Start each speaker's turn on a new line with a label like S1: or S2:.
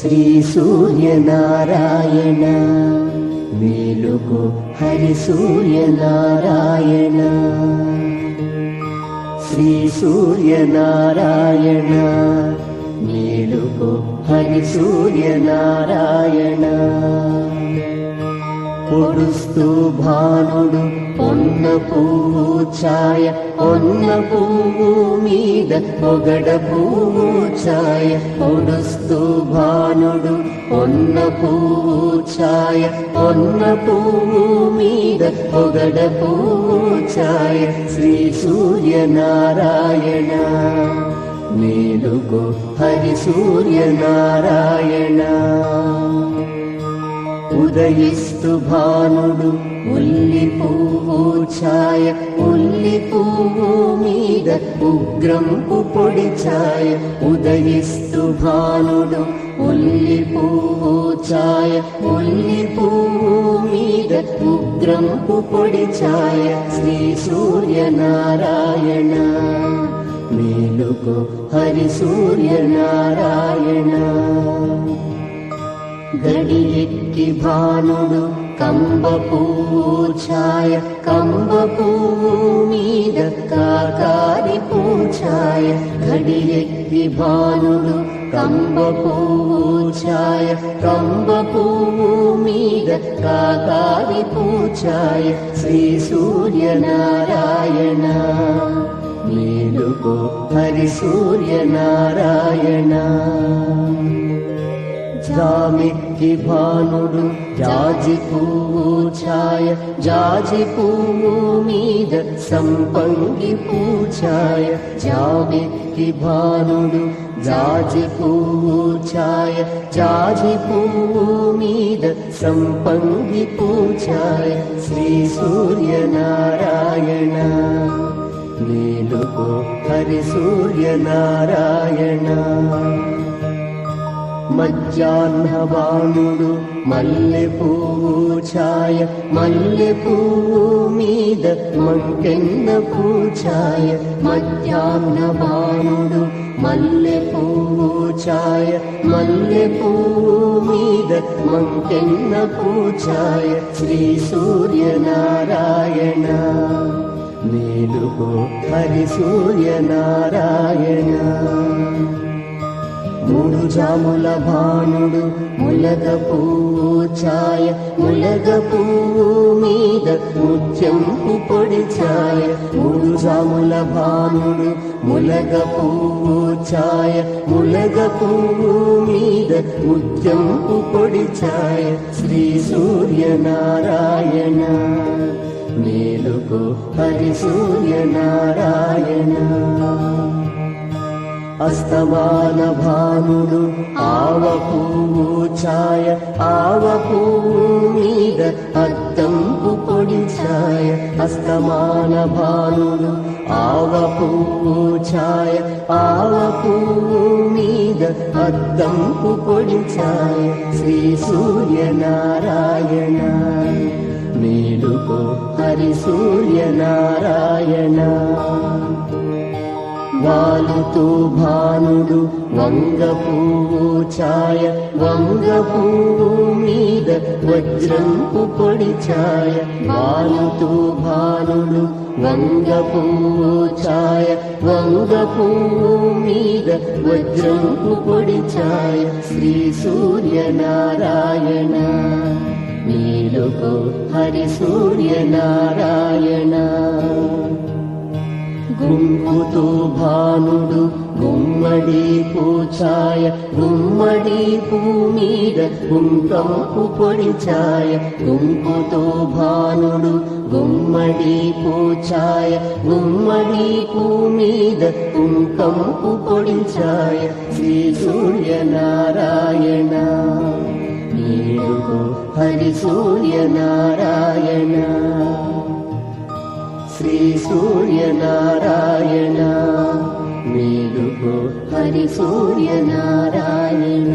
S1: శ్రీ సూర్యనారాయణ మేలుకో హరి సూర్యనారాయణ శ్రీ సూర్యనారాయణ మేలుకో హరి సూర్యనారాయణ పొడుస్తూ భానుడు పొన్న పువ్వు ఛాయ పొన్న పువ్వు మీద పొగడ పువ్వు ఛాయ పొడుస్తూ భానుడు పొన్న పువ్వు ఛాయ పొన్న పువ్వు మీద పొగడ పువ్వు ఛాయ శ్రీ సూర్యనారాయణ మేలుకో హరి సూర్యనారాయణ ఉదయిస్తు భానుడు ఉల్లి పువ్వు ఛాయ ఉల్లి పువ్వు మీద ఉగ్రంపు పొడి ఛాయ ఉదయిస్తు భానుడు ఉల్లి పువ్వు ఛాయ ఉల్లి పువ్వు మీద ఉగ్రంపు పొడి ఛాయ శ్రీ సూర్యనారాయణ మేలుకో హరి సూర్యనారాయణ గడియెక్కి భానుడు కంబ పువ్వు ఛాయ కంబ పువ్వు మీద కాకారి పూఛాయ గడియెక్కి భానుడు కంబ పువ్వు ఛాయ కంబ పువ్వు మీద కాకారి పూఛాయ శ్రీ సూర్యనారాయణ మేలుకో హరి సూర్యనారాయణ జామిక్కి భానుడు జాజి పువ్వు ఛాయ జాజి పువ్వు మీద సంపంగి పూఛాయ జామిక్కి భానుడు జాజి పువ్వు ఛాయ జాజి పువ్వు మీద సంపంగి పూఛాయ శ్రీ సూర్యనారాయణ మేలుకో హరి సూర్యనారాయణ మధ్యాహ్న భానుడు మల్లె పువ్వు ఛాయ మల్లె పువ్వు మీద మంకెన్న పూఛాయ మధ్యాహ్న భానుడు మల్లె పువ్వు ఛాయ మల్లె పువ్వు మీద మంకెన్న పూఛాయ శ్రీ సూర్యనారాయణ మేలుకో హరి సూర్యనారాయణ మూడు జాముల భానుడు ములగ పువ్వు ఛాయ ములగ పువ్వు మీద ముత్యంపు పొడి ఛాయ మూడు జాముల భానుడు ములగ పువ్వు ఛాయ ములగ పువ్వు మీద ముత్యంపు పొడి ఛాయ శ్రీ సూర్యనారాయణ మేలుకో హరి సూర్యనారాయణ అస్తమాన భానుడు ఆవ పువ్వు ఛాయ ఆవ పువ్వు మీద అద్దంపు పొడి ఛాయ అస్తమాన భానుడు ఆవ పువ్వు ఛాయ ఆవ పువ్వు మీద అద్దంపు పొడి ఛాయ శ్రీ సూర్యనారాయణ మేలుకో హరి సూర్యనారాయణ వాలుతూ భానుడు వంగ పువ్వు ఛాయ వంగ పువ్వు మీద వజ్రంపు పొడి ఛాయ వాలుతూ భానుడు వంగ పువ్వు ఛాయ వంగ పువ్వు మీద వజ్రంపు పొడి ఛాయ శ్రీ సూర్యనారాయణ మేలుకో హరి సూర్యనారాయణ గుంపుతూ భానుడు గుమ్మడి పూఛాయ గుమ్మడి పూ మీద కుంకంపు పొడి ఛాయ గుంపుతూ భానుడు గుమ్మడి పూఛాయ గుమ్మడి పూ మీద కుంకంపు పొడి ఛాయ శ్రీ సూర్యనారాయణ మేలుకో హరి సూర్యనారాయణ శ్రీ సూర్యనారాయణ మేలుకో హరి సూర్యనారాయణ